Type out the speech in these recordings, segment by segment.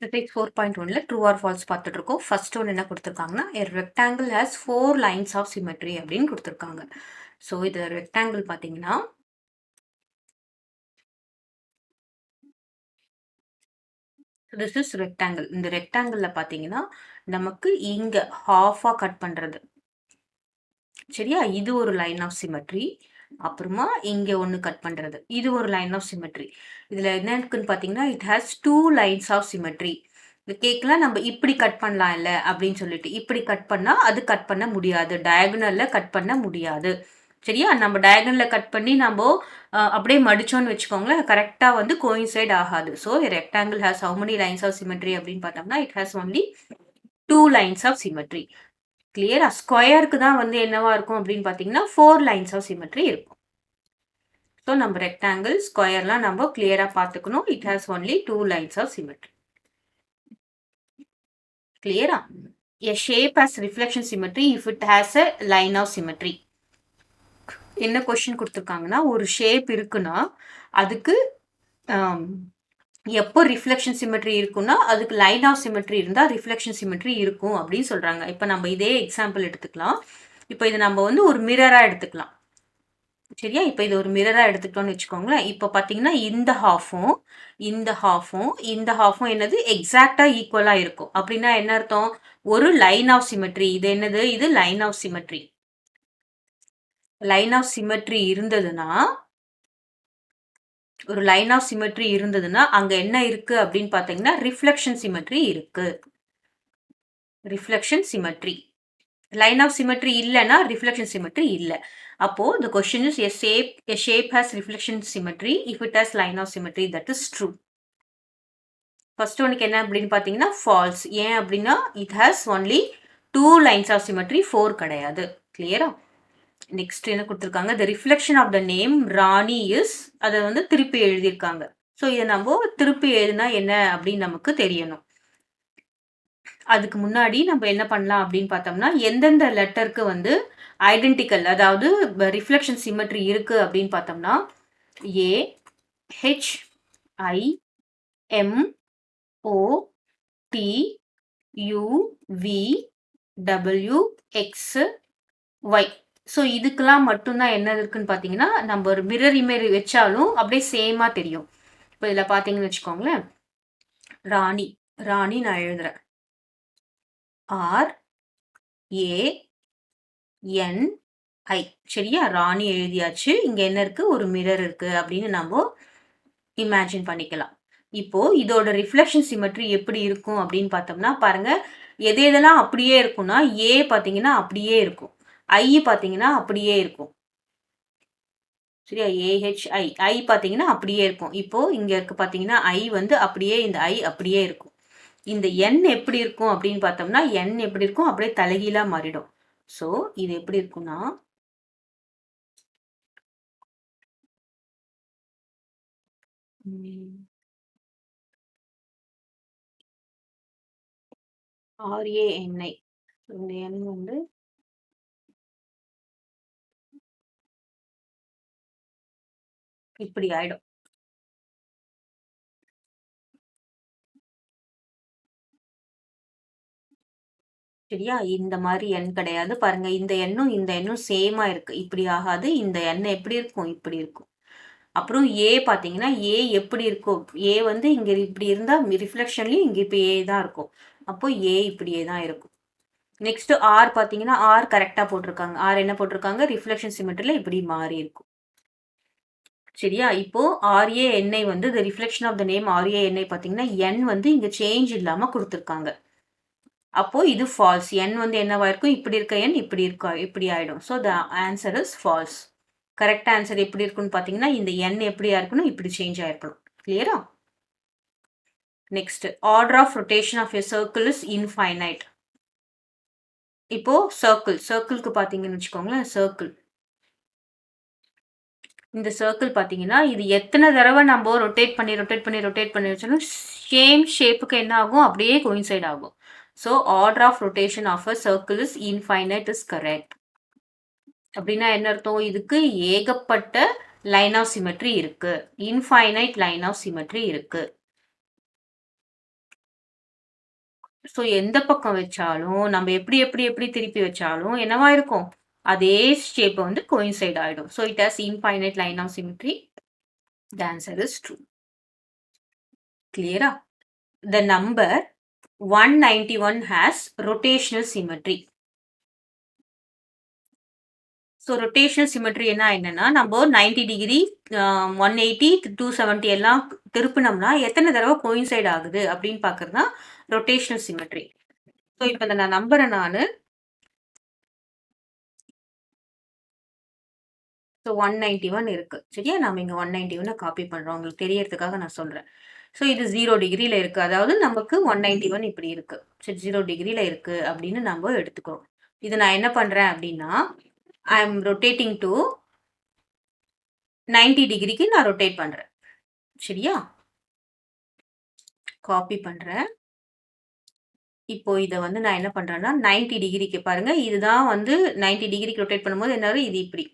Exercise 4.1ல true or false பார்த்துட்டு இருக்கோம். First one என்ன கொடுத்துருக்காங்கன்னா, a rectangle has 4 lines of symmetry அப்படின்னு கொடுத்துருக்காங்க. ஸோ இது ரெக்டாங்கிள் பார்த்தீங்கன்னா, this is rectangle. இந்த ரெக்டாங்கிள்ல பார்த்தீங்கன்னா, நமக்கு இங்க ஹாஃபா கட் பண்றது. சரியா? இது ஒரு லைன் ஆஃப் சிமெட்ரி. அப்புறமா இங்க ஒன்று கட் பண்றது. இது ஒரு லைன் ஆஃப் சிமெட்ரி. இதுல என்ன இருக்குன்னு பார்த்தீங்கன்னா, it has 2 lines of symmetry. இந்த கேக்லாம் நம்ம இப்படி கட் பண்ணலாம் இல்ல அப்படின்னு சொல்லிட்டு இப்படி கட் பண்ணா அது கட் பண்ண முடியாது. டயகனல்ல கட் பண்ண முடியாது. சரியா? நம்ம டயகனல்ல கட் பண்ணி நம்ம அப்படியே மடிச்சோம்னு வச்சுக்கோங்களேன், கரெக்டா வந்து கோயின்சைட் ஆகாது. So rectangle has how many lines of symmetry அப்படின்னு பார்த்தோம்னா, it has only 2 lines of symmetry. கிளியரா? ஸ்கொயருக்கு தான் வந்து என்னவா இருக்கும் அப்படின்னு பார்த்தீங்கன்னா 4 லைன்ஸ் ஆஃப் சிமெட்ரி இருக்கும். ஸோ நம்ம ரெக்டாங்கிள் ஸ்கொயர்லாம் நம்ம கிளியரா பார்த்துக்கணும். It has only 2 lines of symmetry. கிளியரா? A shape has reflection symmetry if it has a line of symmetry. என்ன கொஸ்டின் கொடுத்துருக்காங்கன்னா, ஒரு ஷேப் இருக்குன்னா அதுக்கு எப்போ ரிஃப்ளெக்ஷன் சிமெட்ரி இருக்குன்னா அதுக்கு லைன் ஆஃப் சிமெட்ரி இருந்தால் ரிஃப்ளெக்ஷன் சிமெட்ரி இருக்கும் அப்படின்னு சொல்றாங்க. இப்போ நம்ம இதே எக்ஸாம்பிள் எடுத்துக்கலாம். இப்போ இது நம்ம வந்து ஒரு மிரரா எடுத்துக்கலாம். சரியா? இப்போ இது ஒரு மிரரா எடுத்துக்கிட்டோம்னு வச்சுக்கோங்களேன். இப்போ பார்த்தீங்கன்னா இந்த ஹாஃபும் இந்த ஹாஃபும் இந்த ஹாஃபும் என்னது எக்ஸாக்டா ஈக்குவலா இருக்கும். அப்படின்னா என்ன அர்த்தம்? ஒரு லைன் ஆஃப் சிமெட்ரி. இது என்னது? இது line of symmetry. Line of symmetry இருந்ததுன்னா ஒரு லைன் ஆஃப் சிமெட்ரி இருந்ததுன்னா அங்க என்ன இருக்கு அப்படின்னு பார்த்தீங்கன்னா ரிஃப்ளெக்ஷன் சிமெட்ரி இருக்கு. Reflection symmetry. Line of symmetry இல்லைன்னா ரிஃப்ளெக்ஷன் சிமெட்ரி இல்லை. அப்போ the question is a shape has reflection symmetry if it has line of symmetry, that is true. First ஒனுக்கு என்ன அப்படின்னு பார்த்தீங்கன்னா ஃபால்ஸ். ஏன் அப்படின்னா it has only 2 lines of symmetry, 4 கிடையாது. கிளியரா? நெக்ஸ்ட் என்ன கொடுத்துருக்காங்க, the reflection of the name Rani is, அதை வந்து திருப்பி எழுதியிருக்காங்க. ஸோ இதை நம்ம திருப்பி எழுதினா என்ன அப்படின்னு நமக்கு தெரியணும். அதுக்கு முன்னாடி நம்ம என்ன பண்ணலாம் அப்படின்னு பார்த்தோம்னா, எந்தெந்த லெட்டருக்கு வந்து ஐடென்டிக்கல் அதாவது ரிஃப்ளெக்ஷன் சிமெட்ரி இருக்கு அப்படின்னு பார்த்தோம்னா, A, H, I, M, O, T, U, V, W, X, Y. So இதுக்கெல்லாம் மட்டும்தான் என்ன இருக்குன்னு பார்த்தீங்கன்னா, நம்ம ஒரு மிரர் இமேஜ் வச்சாலும் அப்படியே சேமா தெரியும். இப்போ இதில் பார்த்தீங்கன்னு வச்சுக்கோங்களேன், ராணி ராணி நான் எழுதுறேன். ஆர் ஏ என் ஐ. சரியா? ராணி எழுதியாச்சு. இங்க என்ன இருக்கு? ஒரு மிரர் இருக்கு அப்படின்னு நம்ம இமேஜின் பண்ணிக்கலாம். இப்போ இதோட ரிஃப்ளெக்ஷன் சிமெட்ரி எப்படி இருக்கும் அப்படின்னு பார்த்தோம்னா பாருங்க, எது எதெல்லாம் அப்படியே இருக்கும்னா ஏ பார்த்தீங்கன்னா அப்படியே இருக்கும், ஐ பார்த்தீங்கன்னா அப்படியே இருக்கும். சரியா? ஏஹெச்ஐ ஐ பார்த்தீங்கன்னா அப்படியே இருக்கும். இப்போ இங்க இருக்கு பார்த்தீங்கன்னா ஐ வந்து அப்படியே, இந்த ஐ அப்படியே இருக்கும். இந்த எண் எப்படி இருக்கும் அப்படின்னு பார்த்தோம்னா எண் எப்படி இருக்கும்? அப்படியே தலைகீழா மாறிடும். ஸோ இது எப்படி இருக்கும்னா ஆர்ஏஎன்ஐ. இந்த எண் வந்து இப்படி ஆயிடும். சரியா? இந்த மாதிரி எண் கிடையாது. பாருங்க இந்த எண்ணும் சேமா இருக்கு. இப்படி ஆகாது. இந்த எண் எப்படி இருக்கும்? இப்படி இருக்கும். அப்புறம் ஏ பார்த்தீங்கன்னா ஏ எப்படி இருக்கும்? ஏ வந்து இங்க இப்படி இருந்தா ரிஃப்ளெக்ஷன்லயும் இங்க இப்ப ஏ தான் இருக்கும். அப்போ ஏ இப்படியே தான் இருக்கும். நெக்ஸ்ட் ஆர் பார்த்தீங்கன்னா ஆர் கரெக்டா போட்டிருக்காங்க. ஆர் என்ன போட்டிருக்காங்க? ரிஃப்ளெக்ஷன் சிமெட்ரில இப்படி மாறி இருக்கும். சரியா? இப்போ ஆர்ஏஎன்ஐ வந்து the reflection of the name R A N I பார்த்தீங்கன்னா என் வந்து இங்க சேஞ்ச் இல்லாம கொடுத்துருக்காங்க. அப்போ இது ஃபால்ஸ். என் வந்து என்னவா இருக்கும்? இப்படி இருக்க எண் இப்படி இருக்கா, இப்படி ஆயிடும். So the answer is false. Correct answer எப்படி இருக்குன்னு பார்த்தீங்கன்னா இந்த எண் எப்படியா இருக்கணும்? இப்படி சேஞ்ச் ஆயிருக்கணும். கிளியரா? Next order of rotation of a circle is infinite. இப்போ சர்க்கிள்க்கு பார்த்தீங்கன்னு வச்சுக்கோங்களேன், சர்க்கிள். இந்த சர்க்கிள் பார்த்தீங்கன்னா இது எத்தனை தடவை நம்ம ரொட்டேட் பண்ணி வச்சாலும் சேம் ஷேப்புக்கு என்ன ஆகும்? அப்படியே கோயின்சைட் ஆகும். So order of rotation of a circle is infinite is correct. அப்படின்னா என்ன அர்த்தம்? இதுக்கு ஏகப்பட்ட லைன் ஆஃப் சிமெட்ரி இருக்கு. இன்ஃபைனைட் லைன் ஆஃப் சிமெட்ரி இருக்கு. ஸோ எந்த பக்கம் வச்சாலும், நம்ம எப்படி திருப்பி வச்சாலும் என்னவா இருக்கும்? அதே ஷேப் வந்து கோயின்சைட் ஆயிடும். So it has infinite line of symmetry. The answer is true. கிளியரா? The number 191 has rotational symmetry. So rotational சிமெட்ரினா என்னன்னா, நம்ம 90 டிகிரி 180 270 எல்லாம் திருப்பினோம்னா எத்தனை தடவை கோயின்சைட் ஆகுது அப்படின்னு பார்க்கறது தான் ரொட்டேஷனல் சிமெட்ரி. ஸோ இப்போ இந்த நான் நம்புறேன் நானு. ஸோ 191 இருக்கு. சரியா? நாம இங்க 191 காப்பி பண்றோம். உங்களுக்கு தெரியறதுக்காக நான் சொல்றேன். ஸோ இது 0 டிகிரில இருக்கு. அதாவது நமக்கு 191 இப்படி இருக்கு. சரி 0 டிகிரில இருக்கு அப்படின்னு நம்ம எடுத்துக்கிறோம். இது நான் என்ன பண்றேன் அப்படின்னா, ஐ எம் ரொட்டேட்டிங் டு 90 டிகிரிக்கு நான் ரொட்டேட் பண்றேன். சரியா? காப்பி பண்றேன். இப்போ இத வந்து நான் என்ன பண்றேன்னா 90 டிகிரிக்கு பாருங்க. இதுதான் வந்து 90 டிகிரிக்கு ரொட்டேட் பண்ணும்போது என்ன ஆகுது? இது இப்படி.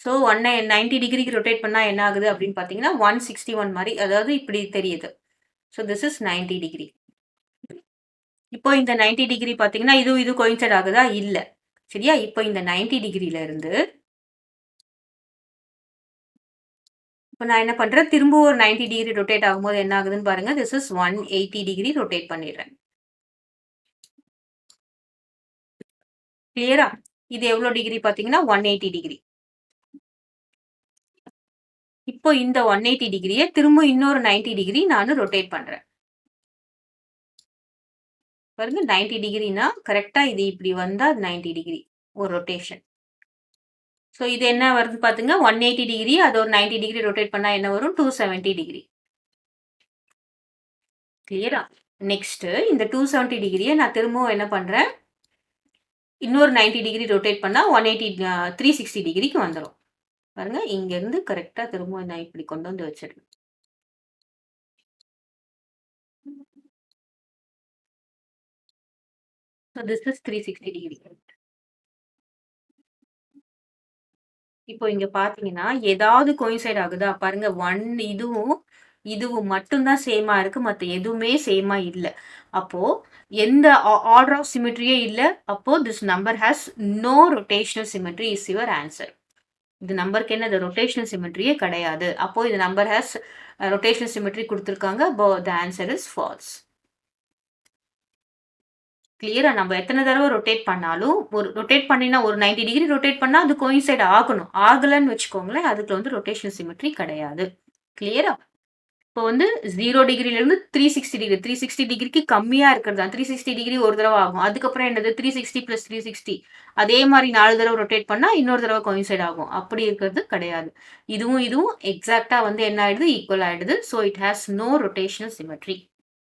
ஸோ 90 டிகிரிக்கு ரொட்டேட் பண்ணா என்ன ஆகுது அப்படின்னு பார்த்தீங்கன்னா 161 மாதிரி அதாவது இப்படி தெரியுது. So this is 90 degree. இப்போ இந்த 90 டிகிரி பார்த்தீங்கன்னா இது கோயின்சைட் ஆகுதா? இல்ல. சரியா? இப்போ இந்த 90 டிகிரில இருந்து இப்போ நான் என்ன பண்றேன்? திரும்ப ஒரு 90 டிகிரி ரொட்டேட் ஆகும்போது என்ன ஆகுதுன்னு பாருங்க. திஸ் இஸ் 180 டிகிரி ரொட்டேட் பண்ணிடுறேன். கிளியரா? இது எவ்வளோ டிகிரி பார்த்தீங்கன்னா 180 டிகிரி. இப்போ இந்த 180 டிகிரிய திரும்ப இன்னொரு 90 டிகிரி நானு ரொட்டேட் பண்றேன். பாருங்க 90 டிகிரினா கரெக்ட்டா இது இப்படி வந்தா 90 டிகிரி ஒரு ரொட்டேஷன். ஸோ இது என்ன வருது பாத்துங்க 180 டிகிரி அது ஒரு 90 டிகிரி ரொட்டேட் பண்ணா என்ன வரும்? 270 டிகிரி. கிளியரா? நெக்ஸ்ட் இந்த 270 டிகிரிய நான் திரும்பவும் என்ன பண்றேன்? இன்னொரு 90 டிகிரி ரொட்டேட் பண்ணா 180 360 டிகிரிக்கு வந்துரும். பாருங்க இங்க இருந்து கரெக்ட்டா திரும்ப நான் இப்படி கொண்டு வந்து வச்சிடுறேன். So this is 360 degree. இப்போ இங்க பார்த்தீங்கன்னா, ஏதாவது கோயின்சைட் ஆகுதா? பாருங்க 1 இதுவும் மட்டும் தான் சேமா இருக்கு. மத்த எதுவுமே சேமா இல்ல. அப்போ எந்த ஆர்டர் ஆஃப் சிமெட்ரியே இல்ல. அப்போ this number has no rotational symmetry is your answer. இந்த நம்பருக்கு என்னது ரொட்டேஷனல் சிமெட்ரியே கிடையாது. அப்போ இந்த நம்பர் ஹாஸ் ரொட்டேஷனல் சிமெட்ரி குடுத்திருக்காங்க. த ஆன்சர் இஸ் ஃபால்ஸ். கிளியரா நம்ம எத்தனை தடவை ரொட்டேட் பண்ணாலும், ஒரு ரொட்டேட் பண்ணினா ஒரு 90 டிகிரி ரொட்டேட் பண்ணா அது கோயின்சைட் ஆகணும். ஆகலன்னு வச்சுக்கோங்களேன், அதுக்கு வந்து ரொட்டேஷனல் சிமெட்ரி கிடையாது. கிளியரா? இப்போ வந்து 0 டிகிரிலேருந்து 360 டிகிரி 360 டிகிரிக்கு கம்மியா இருக்கிறது தான். 360 டிகிரி ஒரு தடவ ஆகும். அதுக்கப்புறம் என்னது 360 + 360 அதே மாரி 4 தடவ ரொட்டேட் பண்ணா இன்னொரு தடவ கோயின்சைட் ஆகும். அப்படி இருக்கிறது கிடையாது. இதுவும் எக்ஸாக்ட்டா வந்து என்ன ஆயிடுது? ஈக்குவல் ஆயிடுது. So it has no rotational symmetry.